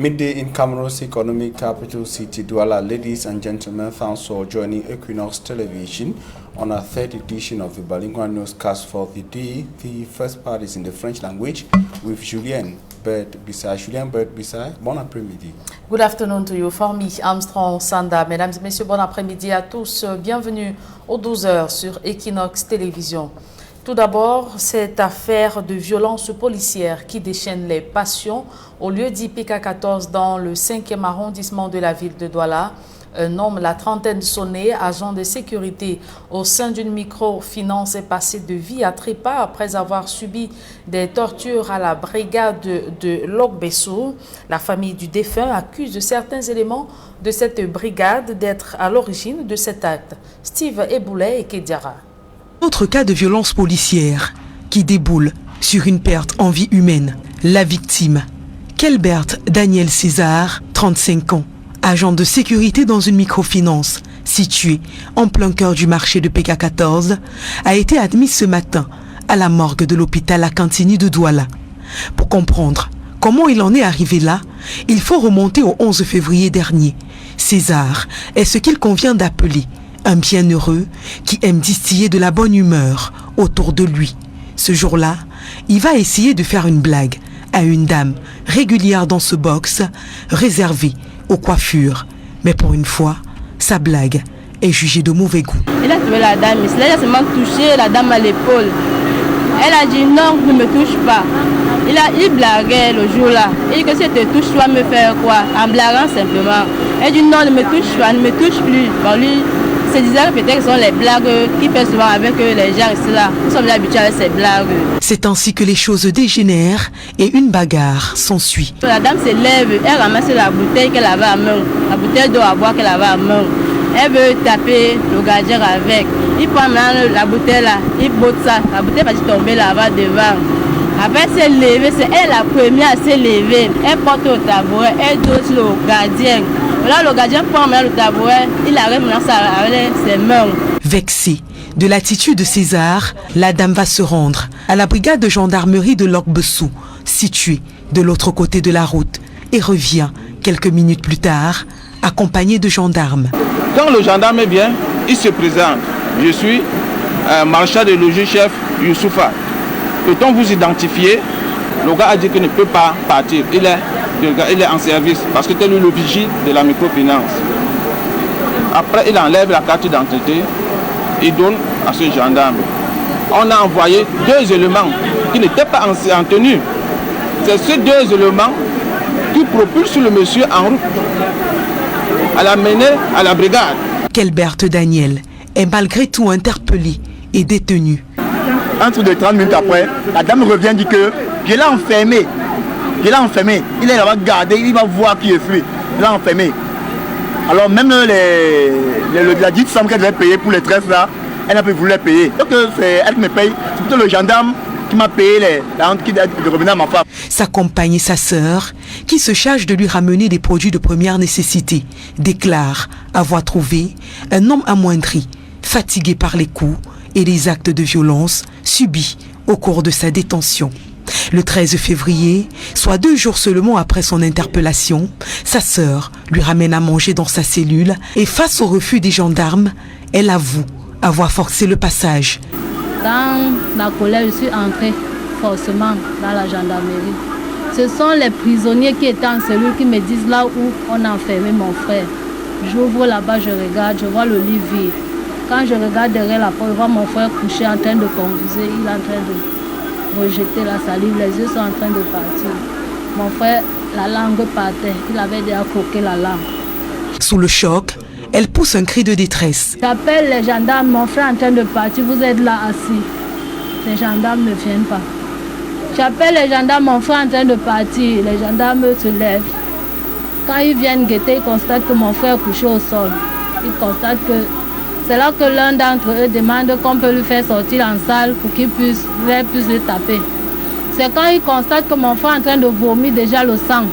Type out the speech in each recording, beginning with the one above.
Midday in Cameroon's economic capital city, Douala. Ladies and gentlemen, thanks for joining Equinox Television on our third edition of the bilingual newscast for the day. The first part is in the French language with Julien Bert-Bissay. Bon après-midi. Good afternoon to you, Formi Armstrong Sanda. Mesdames et messieurs, bon après-midi à tous. Bienvenue aux 12h sur Equinox Télévision. Tout d'abord, cette affaire de violence policière qui déchaîne les passions au lieu dit PK14 dans le 5e arrondissement de la ville de Douala. Un homme, la trentaine sonnée, agent de sécurité au sein d'une microfinance, est passé de vie à trépas après avoir subi des tortures à la brigade de Logbesso. La famille du défunt accuse certains éléments de cette brigade d'être à l'origine de cet acte. Steve Eboulet et Kediara. Autre cas de violence policière qui déboule sur une perte en vie humaine. La victime, Kelbert Daniel César, 35 ans, agent de sécurité dans une microfinance située en plein cœur du marché de PK14, a été admis ce matin à la morgue de l'hôpital Akantini de Douala. Pour comprendre comment il en est arrivé là, il faut remonter au 11 février dernier. César est ce qu'il convient d'appeler un bienheureux qui aime distiller de la bonne humeur autour de lui. Ce jour-là, il va essayer de faire une blague à une dame régulière dans ce box réservé aux coiffures. Mais pour une fois, sa blague est jugée de mauvais goût. Il a trouvé la dame, il a seulement touché la dame à l'épaule. Elle a dit non, ne me touche pas. Il blaguait le jour-là. Il dit que si elle te touche, tu vas me faire quoi? En blaguant simplement. Elle dit non, ne me touche pas, ne me touche plus. Bon, lui, se disait peut-être que ce sont les blagues qu'il fait souvent avec les gens ici là. Nous sommes habitués avec ces blagues. C'est ainsi que les choses dégénèrent et une bagarre s'ensuit. La dame se lève, elle ramasse la bouteille qu'elle avait à main, la bouteille d'eau à boire qu'elle avait à main. Elle veut taper le gardien avec. Il prend maintenant la bouteille là, il botte ça. La bouteille va tomber là-bas devant. Après elle s'est levée, c'est elle la première à se lever. Elle porte au tabouret, elle dose le gardien. Là, le gardien prend le tabouret, il arrive maintenant avec ses mains. Vexée de l'attitude de César, la dame va se rendre à la brigade de gendarmerie de Logbesso, située de l'autre côté de la route, et revient quelques minutes plus tard, accompagnée de gendarmes. Quand le gendarme vient, il se présente. Je suis marchand de logis-chef Youssoufa. Peut-on vous identifier? Le gars a dit qu'il ne peut pas partir. Il est en service parce que c'est lui le vigie de la microfinance. Après, il enlève la carte d'identité, il donne à ce gendarme. On a envoyé 2 éléments qui n'étaient pas en tenue. C'est ces 2 éléments qui propulsent le monsieur en route à l'amener à la brigade. Kelbert Daniel est malgré tout interpellé et détenu. Entre 30 minutes après, la dame revient dit que je l'ai enfermé. Il est là-bas gardé, il va voir qui est fui. Il l'a enfermé. Alors même la dite somme qu'elle devait payer pour les trèfles là, elle n'a pas voulu les payer. Donc c'est elle qui me paye, c'est plutôt le gendarme qui m'a payé la honte de revenir à ma femme. Sa compagne et sa sœur, qui se chargent de lui ramener des produits de première nécessité, déclarent avoir trouvé un homme amoindri, fatigué par les coups et les actes de violence subis au cours de sa détention. Le 13 février, soit 2 jours seulement après son interpellation, sa sœur lui ramène à manger dans sa cellule et face au refus des gendarmes, elle avoue avoir forcé le passage. Dans ma colère, je suis entrée forcément dans la gendarmerie. Ce sont les prisonniers qui étaient en cellule qui me disent là où on a enfermé mon frère. J'ouvre là-bas, je regarde, je vois le lit vide. Quand je regarde derrière la porte, je vois mon frère couché en train de conduire, il est en train de rejeter la salive, les yeux sont en train de partir. Mon frère, la langue partait, il avait déjà croqué la langue. Sous le choc, elle pousse un cri de détresse. J'appelle les gendarmes, mon frère est en train de partir, vous êtes là assis. Les gendarmes ne viennent pas. J'appelle les gendarmes, mon frère est en train de partir, les gendarmes se lèvent. Quand ils viennent guetter, ils constatent que mon frère est couché au sol. Ils constatent que c'est là que l'un d'entre eux demande qu'on peut lui faire sortir en salle pour qu'il puisse le taper. C'est quand ils constatent que mon frère est en train de vomir déjà le sang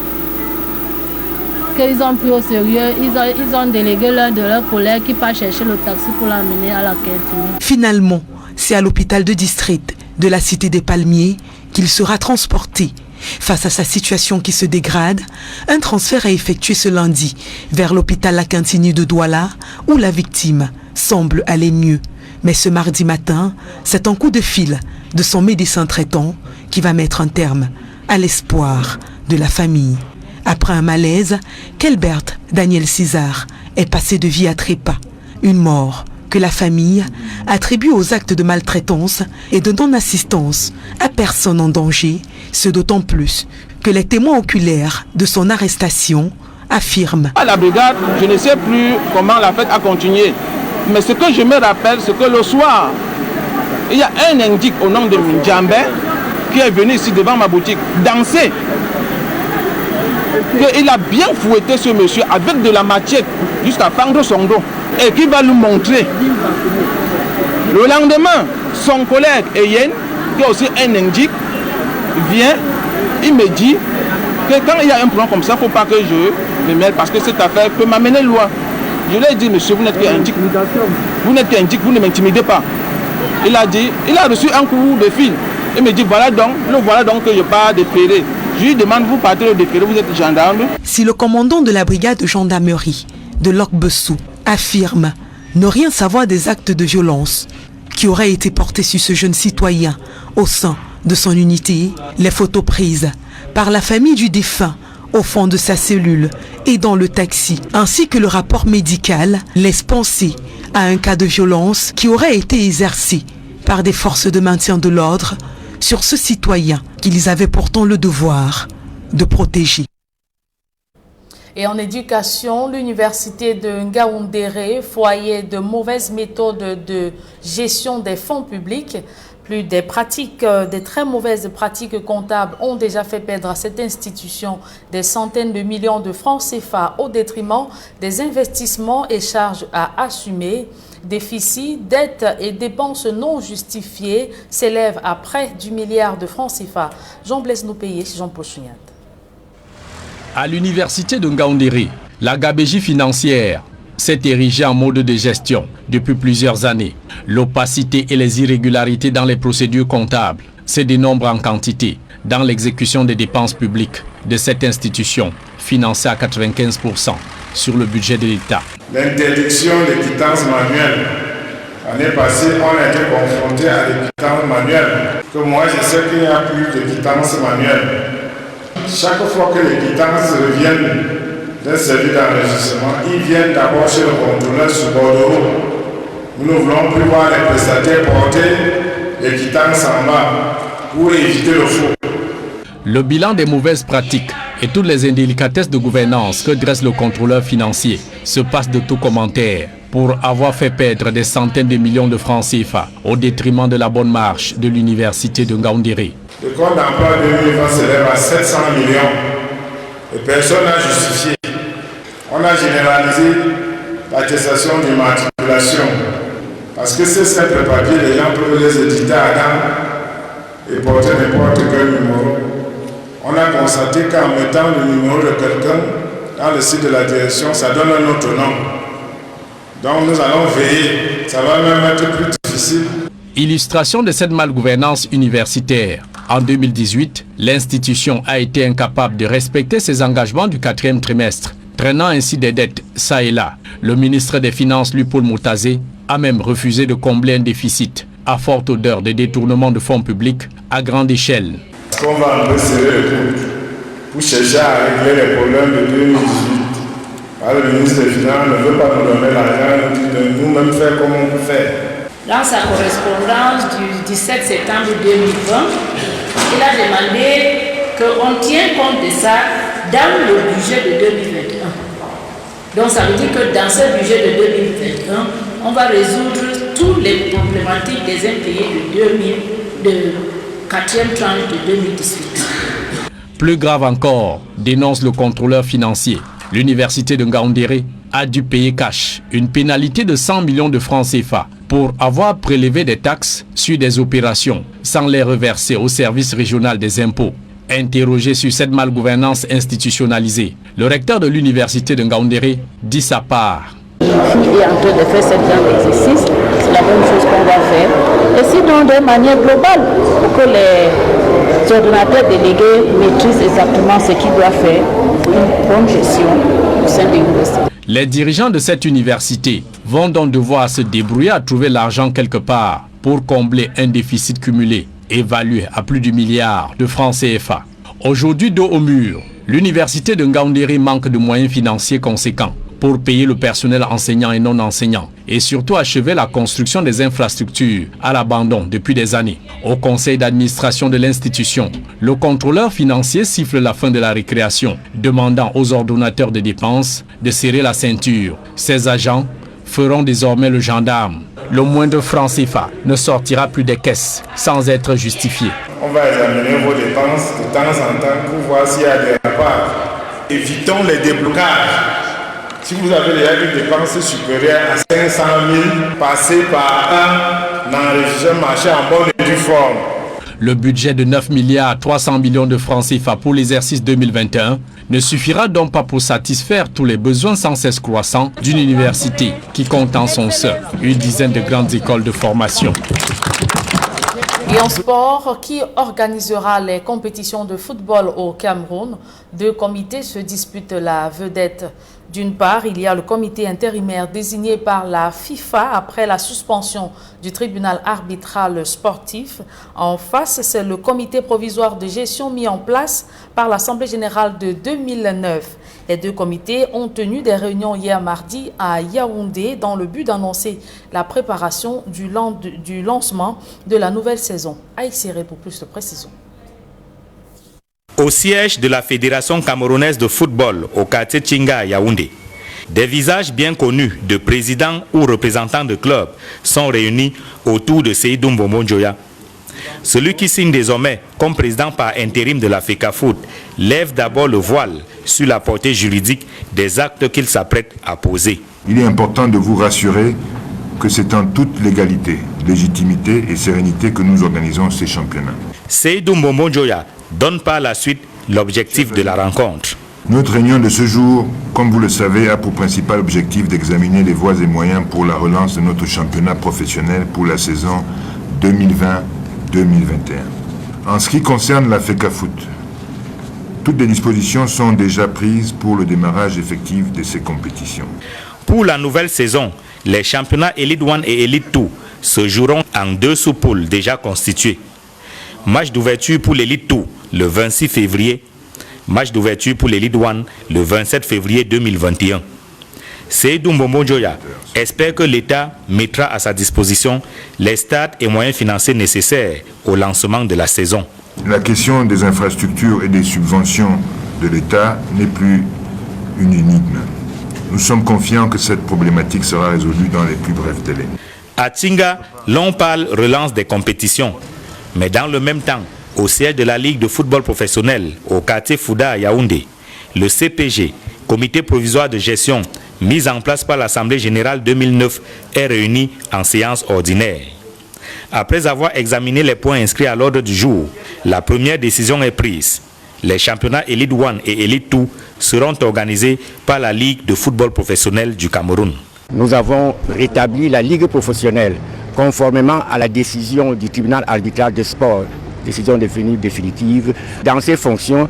qu'ils ont pris au sérieux. Ils ont délégué l'un de leurs collègues qui part chercher le taxi pour l'amener à la cantine. Finalement, c'est à l'hôpital de district de la Cité des Palmiers qu'il sera transporté Face à sa situation qui se dégrade, un transfert est effectué ce lundi vers l'hôpital La Cantini de Douala où la victime semble aller mieux. Mais ce mardi matin, c'est un coup de fil de son médecin traitant qui va mettre un terme à l'espoir de la famille. Après un malaise, Kelbert Daniel César est passé de vie à trépas. Une mort que la famille attribue aux actes de maltraitance et de non-assistance à personne en danger, ce d'autant plus que les témoins oculaires de son arrestation affirment. À la brigade, je ne sais plus comment la fête a continué. Mais ce que je me rappelle, c'est que le soir, il y a un indique au nom de Ndjambe qui est venu ici devant ma boutique danser. Il a bien fouetté ce monsieur avec de la machette jusqu'à fendre son dos et qui va nous montrer. Le lendemain, son collègue Eyen, qui est aussi un indique, vient, il me dit que quand il y a un problème comme ça, il ne faut pas que je me mêle parce que cette affaire peut m'amener loin. Je lui ai dit, monsieur, vous n'êtes qu'indique. Vous n'êtes qu'indique, vous ne m'intimidez pas. Il a dit, il a reçu un coup de fil. Il me dit, voilà donc que je pars déférer. Je lui demande, vous partez au déféré, vous êtes gendarme. Si le commandant de la brigade de gendarmerie de Lok-Bessou affirme ne rien savoir des actes de violence qui auraient été portés sur ce jeune citoyen au sein de son unité, les photos prises par la famille du défunt au fond de sa cellule et dans le taxi, ainsi que le rapport médical, laissent penser à un cas de violence qui aurait été exercé par des forces de maintien de l'ordre sur ce citoyen qu'ils avaient pourtant le devoir de protéger. Et en éducation, l'université de Ngaoundéré, foyer de mauvaises méthodes de gestion des fonds publics, plus des très mauvaises pratiques comptables ont déjà fait perdre à cette institution des centaines de millions de francs CFA au détriment des investissements et charges à assumer. Déficits, dettes et dépenses non justifiées s'élèvent à près du milliard de francs CFA. Jean-Blaise Noupayé, Jean-Paul Chougnat. À l'université de Ngaoundéré, la gabégie financière s'est érigée en mode de gestion depuis plusieurs années. L'opacité et les irrégularités dans les procédures comptables se dénombrent en quantité dans l'exécution des dépenses publiques de cette institution, financée à 95% sur le budget de l'État. L'interdiction des quittances manuelles. L'année passée, on a été confronté à des quittances manuelles. Que moi, je sais qu'il n'y a plus de quittances manuelles. Chaque fois que les quittances reviennent d'un service d'enregistrement, ils viennent d'abord chez le contrôleur sur Bordeaux. Nous ne voulons plus voir les prestataires porter les quittances en bas pour éviter le faux. Le bilan des mauvaises pratiques et toutes les indélicatesses de gouvernance que dresse le contrôleur financier se passe de tout commentaire pour avoir fait perdre des centaines de millions de francs CFA au détriment de la bonne marche de l'université de Ngaoundéré. Le compte d'emploi 2020 s'élève à 700 millions et personne n'a justifié. On a généralisé l'attestation d'immatriculation parce que ces simples papiers, les gens peuvent les éditer à dents et porter n'importe quel numéro. On a constaté qu'en mettant le numéro de quelqu'un dans le site de la direction, ça donne un autre nom. Donc nous allons veiller, ça va même être plus difficile. Illustration de cette malgouvernance universitaire. En 2018, l'institution a été incapable de respecter ses engagements du 4e trimestre, traînant ainsi des dettes ça et là. Le ministre des Finances, Lupoul Moutazé, a même refusé de combler un déficit à forte odeur de détournement de fonds publics à grande échelle. On va un peu serrer le coude pour chercher à régler les problèmes de 2018. Alors, le ministre des Finances ne veut pas nous donner l'argent, il dit de nous-mêmes faire comme on peut faire. Dans sa correspondance du 17 septembre 2020, il a demandé qu'on tienne compte de ça dans le budget de 2021. Donc ça veut dire que dans ce budget de 2021, on va résoudre toutes les problématiques des impayés de 4e tranche de 2018. Plus grave encore, dénonce le contrôleur financier. L'université de Ngaoundéré a dû payer cash une pénalité de 100 millions de francs CFA pour avoir prélevé des taxes sur des opérations sans les reverser au service régional des impôts. Interrogé sur cette malgouvernance institutionnalisée, le recteur de l'université de Ngaoundéré dit sa part. Qui est en train de faire ce genre d'exercice, c'est la même chose qu'on va faire. Et sinon, de manière globale, pour que ordonnateurs délégués maîtrisent exactement ce qu'ils doivent faire pour une bonne gestion au sein de l'université. Les dirigeants de cette université vont donc devoir se débrouiller à trouver l'argent quelque part pour combler un déficit cumulé évalué à plus de milliards de francs CFA. Aujourd'hui, dos au mur, l'université de Ngaoundéré manque de moyens financiers conséquents pour payer le personnel enseignant et non enseignant et surtout achever la construction des infrastructures à l'abandon depuis des années. Au conseil d'administration de l'institution, le contrôleur financier siffle la fin de la récréation, demandant aux ordonnateurs de dépenses de serrer la ceinture. Ces agents feront désormais le gendarme. Le moindre franc CFA ne sortira plus des caisses sans être justifié. On va examiner vos dépenses de temps en temps pour voir s'il y a des rapports. Évitons les déblocages. Si vous avez déjà une dépense supérieure à 500 000, passez par un enregistrement marché en bonne et due forme. Le budget de 9 milliards 300 millions de francs CFA pour l'exercice 2021 ne suffira donc pas pour satisfaire tous les besoins sans cesse croissants d'une université qui compte en son sein une dizaine de grandes écoles de formation. Et en sport, qui organisera les compétitions de football au Cameroun? Deux comités se disputent la vedette. D'une part, il y a le comité intérimaire désigné par la FIFA après la suspension du tribunal arbitral sportif. En face, c'est le comité provisoire de gestion mis en place par l'Assemblée générale de 2009. Les deux comités ont tenu des réunions hier mardi à Yaoundé dans le but d'annoncer la préparation du lancement de la nouvelle saison. Aïsséré pour plus de précision. Au siège de la Fédération camerounaise de football au quartier Tchinga à Yaoundé, des visages bien connus de présidents ou représentants de clubs sont réunis autour de Seydou Mbombo Njoya. Celui qui signe désormais comme président par intérim de la FECAFOOT lève d'abord le voile sur la portée juridique des actes qu'il s'apprête à poser. Il est important de vous rassurer que c'est en toute légalité, légitimité et sérénité que nous organisons ces championnats. Seydou Mbombo Njoya donne par la suite l'objectif de la rencontre. Notre réunion de ce jour, comme vous le savez, a pour principal objectif d'examiner les voies et moyens pour la relance de notre championnat professionnel pour la saison 2020-2021. En ce qui concerne la FECAFOOT, toutes les dispositions sont déjà prises pour le démarrage effectif de ces compétitions. Pour la nouvelle saison, les championnats Elite 1 et Elite 2 se joueront en deux sous-poules déjà constituées. Match d'ouverture pour l'Elite 2 le 26 février, match d'ouverture pour l'Elite 1 le 27 février 2021. Seydou Mbombo Njoya espère que l'État mettra à sa disposition les stades et moyens financiers nécessaires au lancement de la saison. La question des infrastructures et des subventions de l'État n'est plus une énigme. Nous sommes confiants que cette problématique sera résolue dans les plus brefs délais. À Tchinga, l'on parle relance des compétitions. Mais dans le même temps, au siège de la Ligue de football professionnel au quartier Fouda à Yaoundé, le CPG, comité provisoire de gestion mis en place par l'Assemblée générale 2009, est réuni en séance ordinaire. Après avoir examiné les points inscrits à l'ordre du jour, la première décision est prise. Les championnats Elite 1 et Elite 2 seront organisés par la Ligue de football professionnel du Cameroun. Nous avons rétabli la Ligue professionnelle conformément à la décision du tribunal arbitral de sport, décision devenue définitive, dans ses fonctions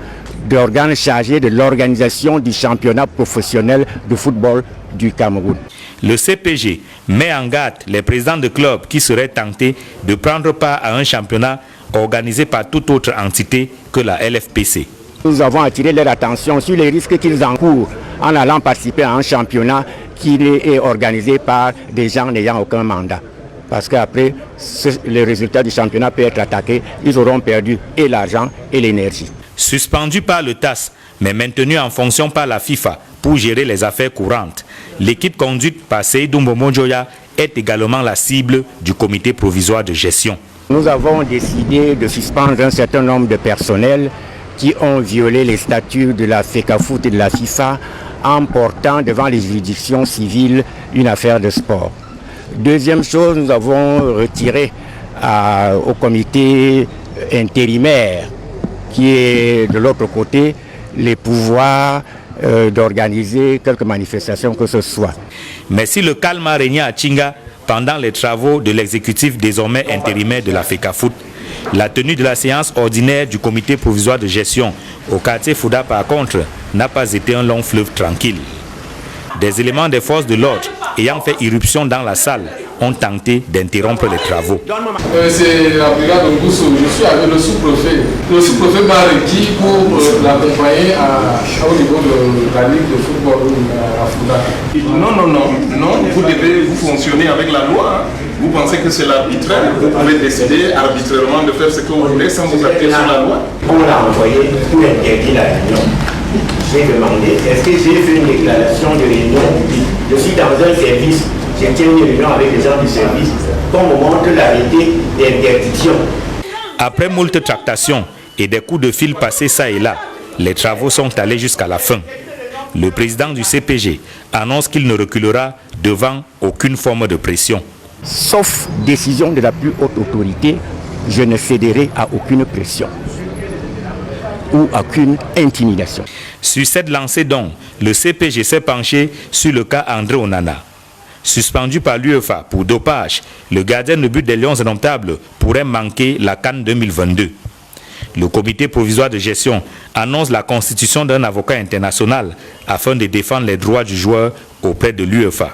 d'organe chargé de l'organisation du championnat professionnel de football du Cameroun. Le CPG met en garde les présidents de clubs qui seraient tentés de prendre part à un championnat organisé par toute autre entité que la LFPC. Nous avons attiré leur attention sur les risques qu'ils encourent en allant participer à un championnat qui est organisé par des gens n'ayant aucun mandat. Parce qu'après, le résultat du championnat peut être attaqué, ils auront perdu et l'argent et l'énergie. Suspendu par le TAS, mais maintenu en fonction par la FIFA pour gérer les affaires courantes, l'équipe conduite par Seydou Mbombo Njoya est également la cible du comité provisoire de gestion. Nous avons décidé de suspendre un certain nombre de personnels qui ont violé les statuts de la FECAFOOT et de la FIFA en portant devant les juridictions civiles une affaire de sport. Deuxième chose, nous avons retiré au comité intérimaire, qui est de l'autre côté, les pouvoirs d'organiser quelques manifestations que ce soit. Mais si le calme a régné à Tchinga pendant les travaux de l'exécutif désormais intérimaire de la FECAFOOT, La tenue de la séance ordinaire du comité provisoire de gestion au quartier Fouda, par contre, n'a pas été un long fleuve tranquille. Des éléments des forces de l'ordre ayant fait irruption dans la salle ont tenté d'interrompre les travaux. C'est la brigade de Boussou, je suis avec le sous-préfet. Le sous-préfet m'a requis pour l'accompagner au niveau de la ligue de football à Fouda. Non, vous fonctionnez avec la loi. Hein. Vous pensez que c'est l'arbitraire, vous pouvez décider arbitrairement de faire ce que vous voulez sans vous appuyer sur la loi. On l'a envoyé pour interdire la réunion. J'ai demandé, est-ce que j'ai fait une déclaration de réunion publique? Je suis dans un service, j'ai tenu une réunion avec les gens du service, qu'on me montre l'arrêté d'interdiction. Après moult tractations et des coups de fil passés ça et là, les travaux sont allés jusqu'à la fin. Le président du CPG annonce qu'il ne reculera devant aucune forme de pression. Sauf décision de la plus haute autorité, je ne céderai à aucune pression ou à aucune intimidation. Sur cette lancée donc, le CPG s'est penché sur le cas André Onana. Suspendu par l'UEFA pour dopage, le gardien de but des Lions indomptables pourrait manquer la CAN 2022. Le comité provisoire de gestion annonce la constitution d'un avocat international afin de défendre les droits du joueur auprès de l'UEFA.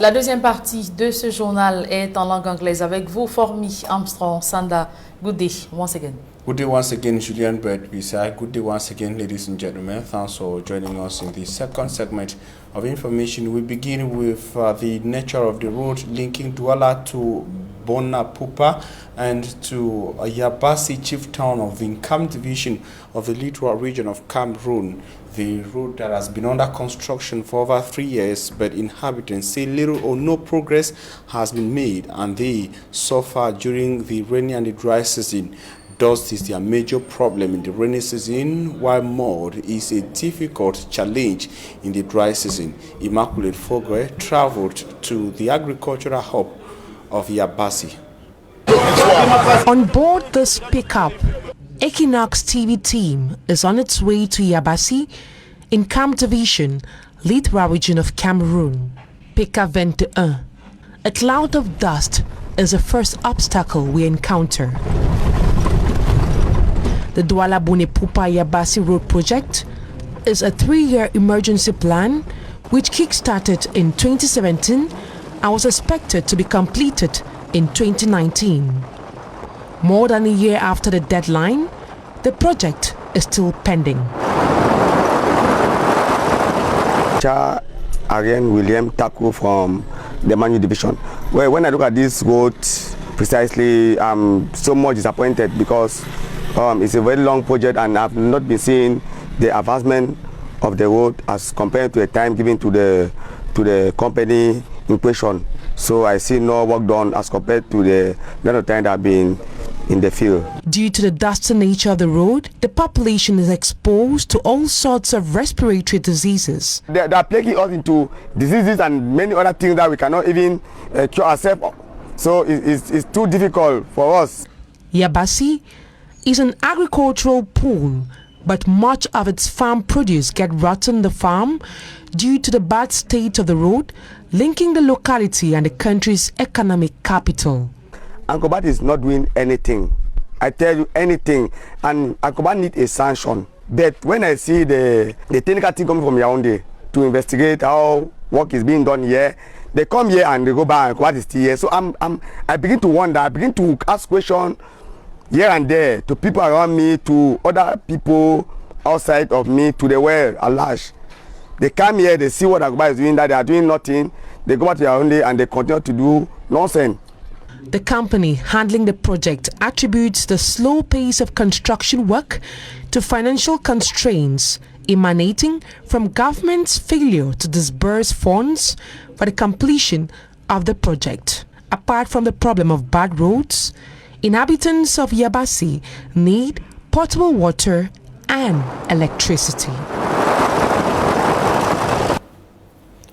La deuxième partie de ce journal est en langue anglaise avec vous, Formi Armstrong Sanda. Good day once again. Good day once again, Julian Bert-Bisai. Good day once again, ladies and gentlemen. Thanks for joining us in the second segment of information. We begin with the nature of the road linking Douala to Bonapupa and to Yabasi, chief town of the Nkam division of the littoral region of Cameroon. The road that has been under construction for over 3 years, but inhabitants say little or no progress has been made, and they suffer during the rainy and the dry season. Dust is their major problem in the rainy season, while mud is a difficult challenge in the dry season. Immaculate Fogre traveled to the agricultural hub of Yabasi. On board this pickup, Equinox TV team is on its way to Yabasi in Nkam division, littoral region of Cameroon. Pickup 21. A cloud of dust is the first obstacle we encounter. The Douala Bonapupa Yabasi Road project is a 3-year emergency plan which kick-started in 2017 and was expected to be completed in 2019. More than a year after the deadline, the project is still pending. Ariane William Taku from the Manu division. Well, when I look at this road precisely, I'm so much disappointed because it's a very long project and I've not been seeing the advancement of the road as compared to the time given to the company in question. So I see no work done as compared to the amount of time that I've been in the field. Due to the dusty nature of the road, the population is exposed to all sorts of respiratory diseases. They are plaguing us into diseases and many other things that we cannot even cure ourselves of. So it's too difficult for us. Yabasi is an agricultural pool, but much of its farm produce get rotten the farm due to the bad state of the road linking the locality and the country's economic capital. Ankobat is not doing anything. I tell you anything, and Ankobat needs a sanction. But when I see the technical team coming from Yaoundé to investigate how work is being done here, they come here and they go back. What is still here? So I begin to wonder. I begin to ask questions here and there to people around me, to other people outside of me, to the world at large. They come here, they see what Ankobat is doing, that they are doing nothing. They go back to Yaoundé and they continue to do nonsense. The company handling the project attributes the slow pace of construction work to financial constraints emanating from government's failure to disburse funds for the completion of the project. Apart from the problem of bad roads, inhabitants of Yabasi need potable water and electricity.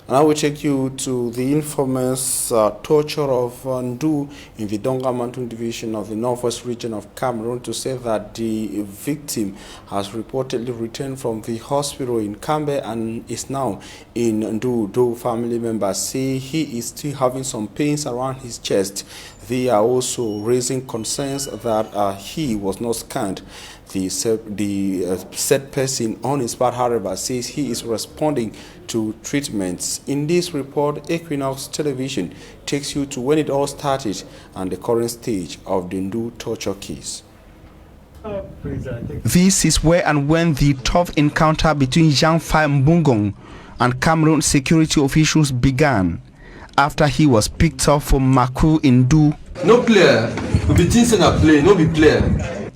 And I will take you to the infamous torture of Ndu in the Donga Mountain division of the northwest region of Cameroon to say that the victim has reportedly returned from the hospital in Kambe and is now in Ndu. Though family members say he is still having some pains around his chest. They are also raising concerns that he was not scanned. The said person on his part, however, says he is responding to treatments. In this report, Equinox Television takes you to when it all started and the current stage of the Ndu torture case. This is where and when the tough encounter between Jean-Fai Mbungong and Cameroon security officials began, after he was picked up from Maku in Ndu. No player, we be thinking a play, no be player.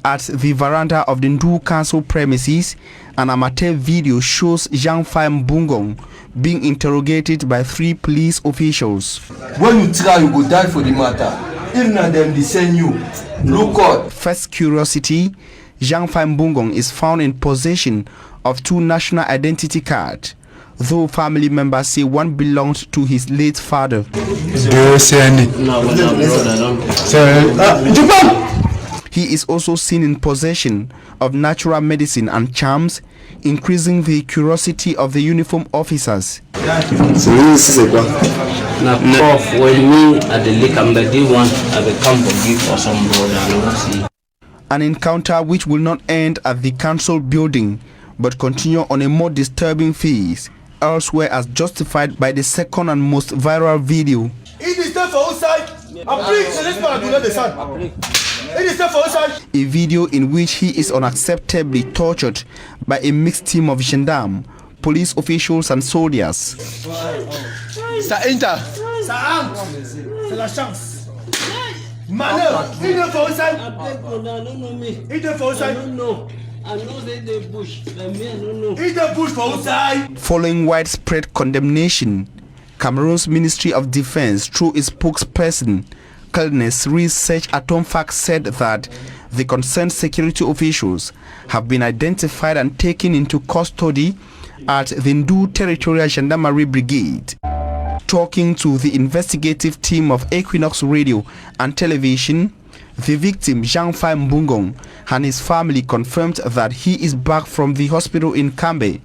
At the veranda of the Ndu Council premises, an amateur video shows Jean-Fai Mbungong being interrogated by 3 police officials. When you try, you go die for the matter. If not them, they send you. Look out. First curiosity, Jean-Fai Mbungong is found in possession of 2 national identity cards, though family members say one belonged to his late father. He is also seen in possession of natural medicine and charms, increasing the curiosity of the uniform officers. An encounter which will not end at the council building, but continue on a more disturbing phase elsewhere, as justified by the second and most viral video. A video in which he is unacceptably tortured by a mixed team of gendarmes, police officials and soldiers. Following widespread condemnation, Cameroon's Ministry of Defense, through its spokesperson, Colonel Research Atomfac, said that the concerned security officials have been identified and taken into custody at the Ndu Territorial Gendarmerie Brigade. Talking to the investigative team of Equinox Radio and Television, the victim, Jean-Fai Mbungong, and his family confirmed that he is back from the hospital in Kambe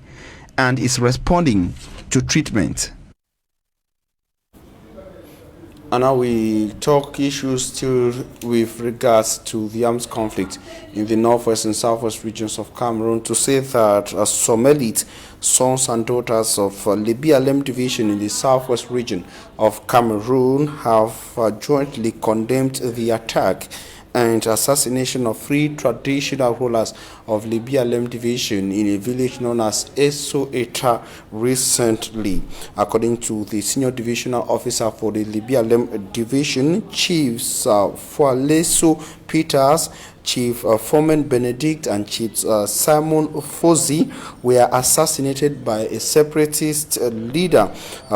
and is responding to treatment. And now we talk issues still with regards to the armed conflict in the northwest and southwest regions of Cameroon, to say that some elite sons and daughters of Libialem division in the southwest region of Cameroon have jointly condemned the attack and assassination of 3 traditional rulers of Libialem division in a village known as Eso Eta recently. According to the senior divisional officer for the Libialem division, Chiefs Fualeso Peters, Chief Foreman Benedict and Chief Simon Fozi were assassinated by a separatist leader,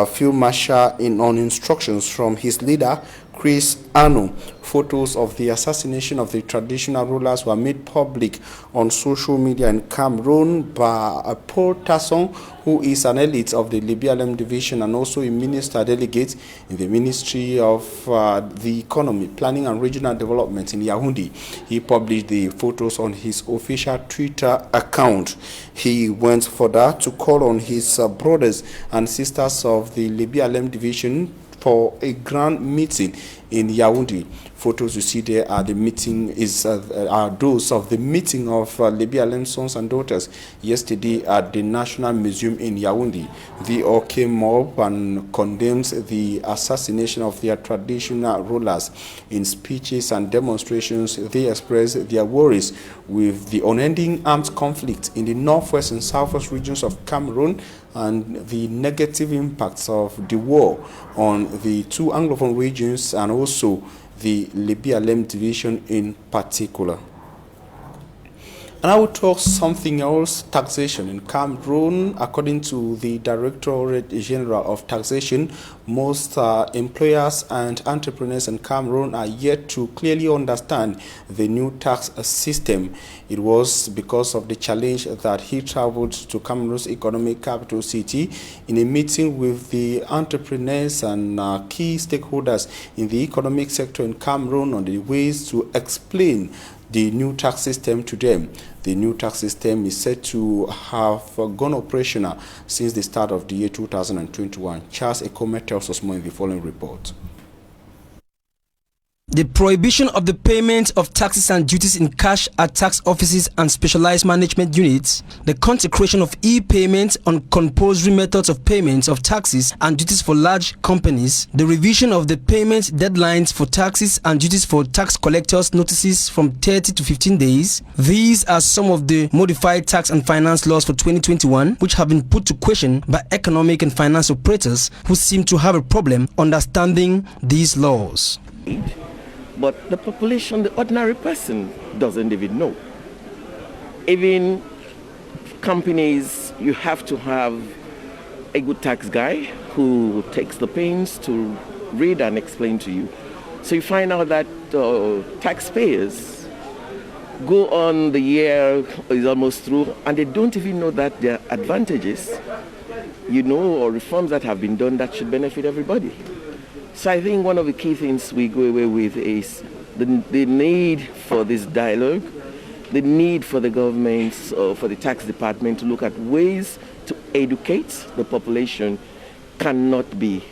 Field Marshal, on instructions from his leader, Chris Ano. Photos of the assassination of the traditional rulers were made public on social media in Cameroon by Paul Tasson, who is an elite of the Libialem division and also a minister delegate in the Ministry of the Economy, Planning and Regional Development in Yaoundé. He published the photos on his official Twitter account. He went further to call on his brothers and sisters of the Libialem division for a grand meeting in Yaoundé. Photos you see there are the meeting are those of the meeting of Libialem sons and daughters yesterday at the National Museum in Yaoundé. They all came up and condemned the assassination of their traditional rulers. In speeches and demonstrations, they expressed their worries with the unending armed conflict in the northwest and southwest regions of Cameroon and the negative impacts of the war on the 2 Anglophone regions and also the Libialem division in particular. And I will talk something else, taxation in Cameroon. According to the Directorate General of Taxation, most employers and entrepreneurs in Cameroon are yet to clearly understand the new tax system. It was because of the challenge that he traveled to Cameroon's economic capital city in a meeting with the entrepreneurs and key stakeholders in the economic sector in Cameroon on the ways to explain the new tax system to them. The new tax system is said to have gone operational since the start of the year 2021. Charles Ekome tells us more in the following report. The prohibition of the payment of taxes and duties in cash at tax offices and specialized management units, the consecration of e-payments on compulsory methods of payments of taxes and duties for large companies, the revision of the payment deadlines for taxes and duties for tax collectors' notices from 30 to 15 days. These are some of the modified tax and finance laws for 2021, which have been put to question by economic and finance operators who seem to have a problem understanding these laws. But the population, the ordinary person, doesn't even know. Even companies, you have to have a good tax guy who takes the pains to read and explain to you. So you find out that taxpayers go on, the year is almost through, and they don't even know that there are advantages, or reforms that have been done that should benefit everybody. So I think one of the key things we go away with is the need for this dialogue, the need for the government, for the tax department to look at ways to educate the population cannot be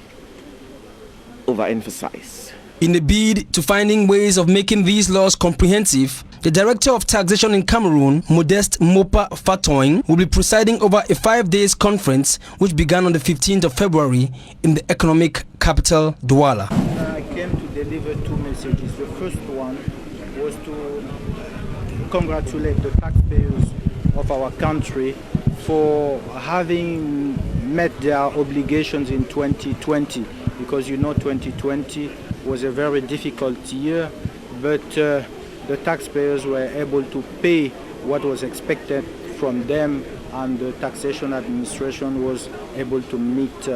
overemphasized. In the bid to finding ways of making these laws comprehensive, the Director of Taxation in Cameroon, Modeste Mopa Fatoing, will be presiding over a 5-day conference which began on the 15th of February in the economic capital, Douala. I came to deliver two messages. The first one was to congratulate the taxpayers of our country for having met their obligations in 2020, because 2020 was a very difficult year, but the taxpayers were able to pay what was expected from them, and the taxation administration was able to meet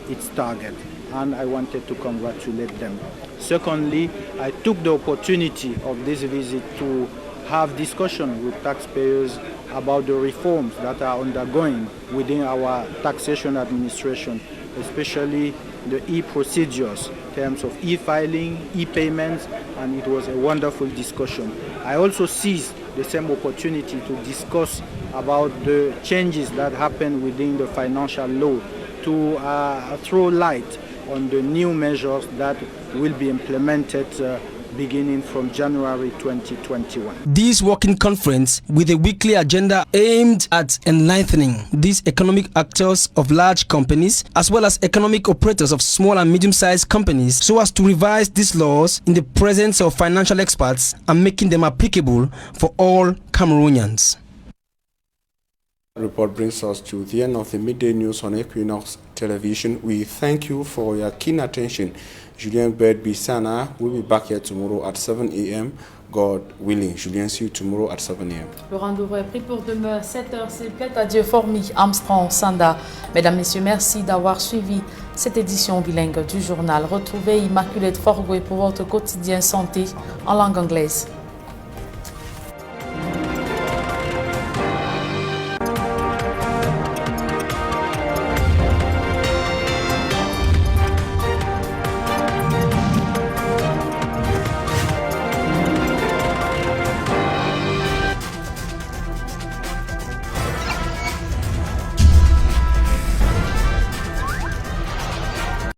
its target, and I wanted to congratulate them. Secondly, I took the opportunity of this visit to have discussion with taxpayers about the reforms that are undergoing within our taxation administration, especially the e-procedures in terms of e-filing, e-payments, and it was a wonderful discussion. I also seized the same opportunity to discuss about the changes that happen within the financial law, to throw light on the new measures that will be implemented beginning from January 2021. This working conference, with a weekly agenda aimed at enlightening these economic actors of large companies as well as economic operators of small and medium-sized companies, so as to revise these laws in the presence of financial experts and making them applicable for all Cameroonians. The report brings us to the end of the midday news on Equinox Television. We thank you for your keen attention. Julien Bird Bissana will be back here tomorrow at 7 a.m. God willing. Julien, see you tomorrow at 7 a.m. Le rendez-vous est pris pour demain, 7h, s'il plaît. Adieu, Formi, Armstrong, Sanda. Mesdames, Messieurs, merci d'avoir suivi cette édition bilingue du journal. Retrouvez Immaculée Forgoué pour votre quotidien santé en langue anglaise.